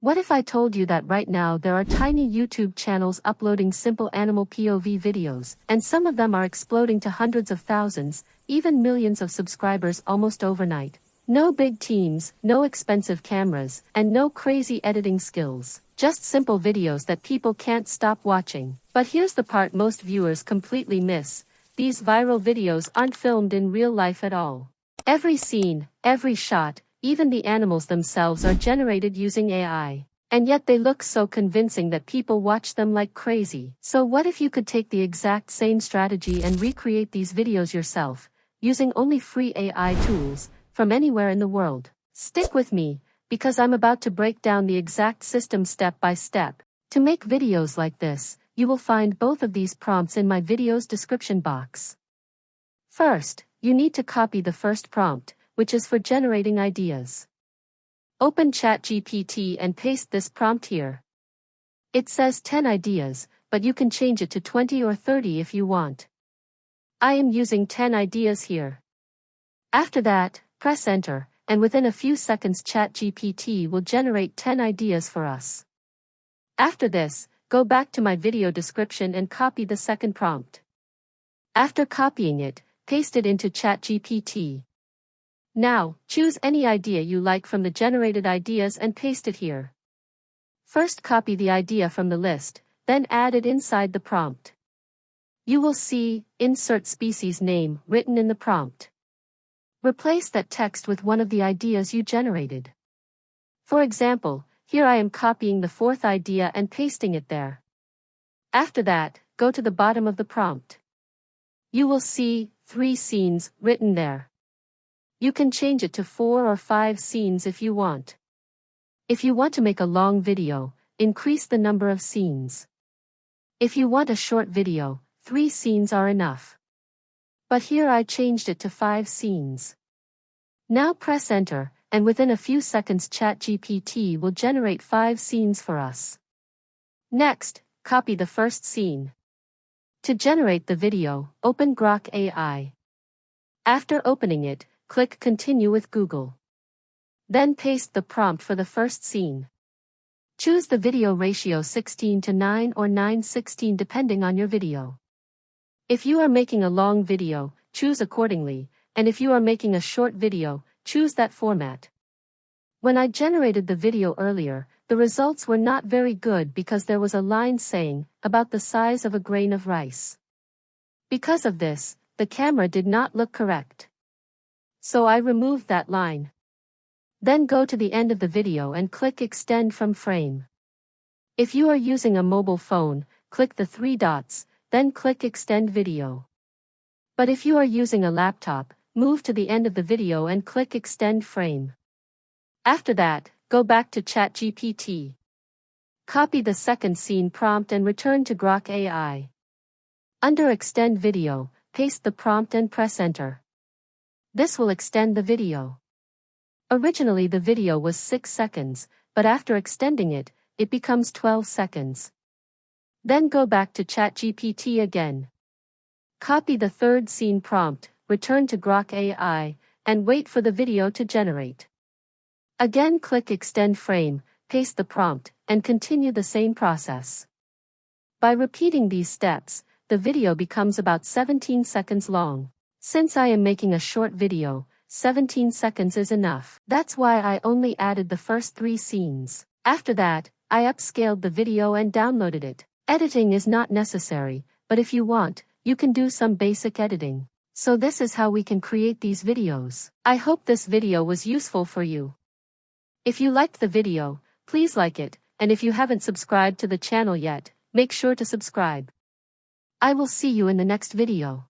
What if I told you that right now there are tiny YouTube channels uploading simple animal POV videos, and some of them are exploding to hundreds of thousands, even millions of subscribers almost overnight? No big teams, no expensive cameras, and no crazy editing skills. Just simple videos that people can't stop watching. But here's the part most viewers completely miss. These viral videos aren't filmed in real life at all. Every scene, every shot, even the animals themselves are generated using AI. And yet they look so convincing that people watch them like crazy. So what if you could take the exact same strategy and recreate these videos yourself, using only free AI tools, from anywhere in the world? Stick with me, because I'm about to break down the exact system step by step. To make videos like this, you will find both of these prompts in my video's description box. First, you need to copy the first prompt, which is for generating ideas. Open ChatGPT and paste this prompt here. It says 10 ideas, but you can change it to 20 or 30 if you want. I am using 10 ideas here. After that, press enter, and within a few seconds ChatGPT will generate 10 ideas for us. After this, go back to my video description and copy the second prompt. After copying it, paste it into ChatGPT. Now, choose any idea you like from the generated ideas and paste it here. First copy the idea from the list, then add it inside the prompt. You will see, insert species name, written in the prompt. Replace that text with one of the ideas you generated. For example, here I am copying the fourth idea and pasting it there. After that, go to the bottom of the prompt. You will see, 3 scenes, written there. You can change it to 4 or 5 scenes if you want. If you want to make a long video, increase the number of scenes. If you want a short video, 3 scenes are enough. But here I changed it to 5 scenes. Now press enter, and within a few seconds ChatGPT will generate 5 scenes for us. Next, copy the first scene. To generate the video, open Grok AI. After opening it, click Continue with Google. Then paste the prompt for the first scene. Choose the video ratio 16:9 or 9:16 depending on your video. If you are making a long video, choose accordingly, and if you are making a short video, choose that format. When I generated the video earlier, the results were not very good because there was a line saying, about the size of a grain of rice. Because of this, the camera did not look correct. So I removed that line. Then go to the end of the video and click Extend from Frame. If you are using a mobile phone, click the 3 dots, then click Extend Video. But if you are using a laptop, move to the end of the video and click Extend Frame. After that, go back to ChatGPT. Copy the second scene prompt and return to Grok AI. Under Extend Video, paste the prompt and press Enter. This will extend the video. Originally the video was 6 seconds, but after extending it, it becomes 12 seconds. Then go back to ChatGPT again. Copy the third scene prompt, return to Grok AI, and wait for the video to generate. Again click Extend Frame, paste the prompt, and continue the same process. By repeating these steps, the video becomes about 17 seconds long. Since I am making a short video, 17 seconds is enough. That's why I only added the first 3 scenes. After that, I upscaled the video and downloaded it. Editing is not necessary, but if you want, you can do some basic editing. So this is how we can create these videos. I hope this video was useful for you. If you liked the video, please like it, and if you haven't subscribed to the channel yet, make sure to subscribe. I will see you in the next video.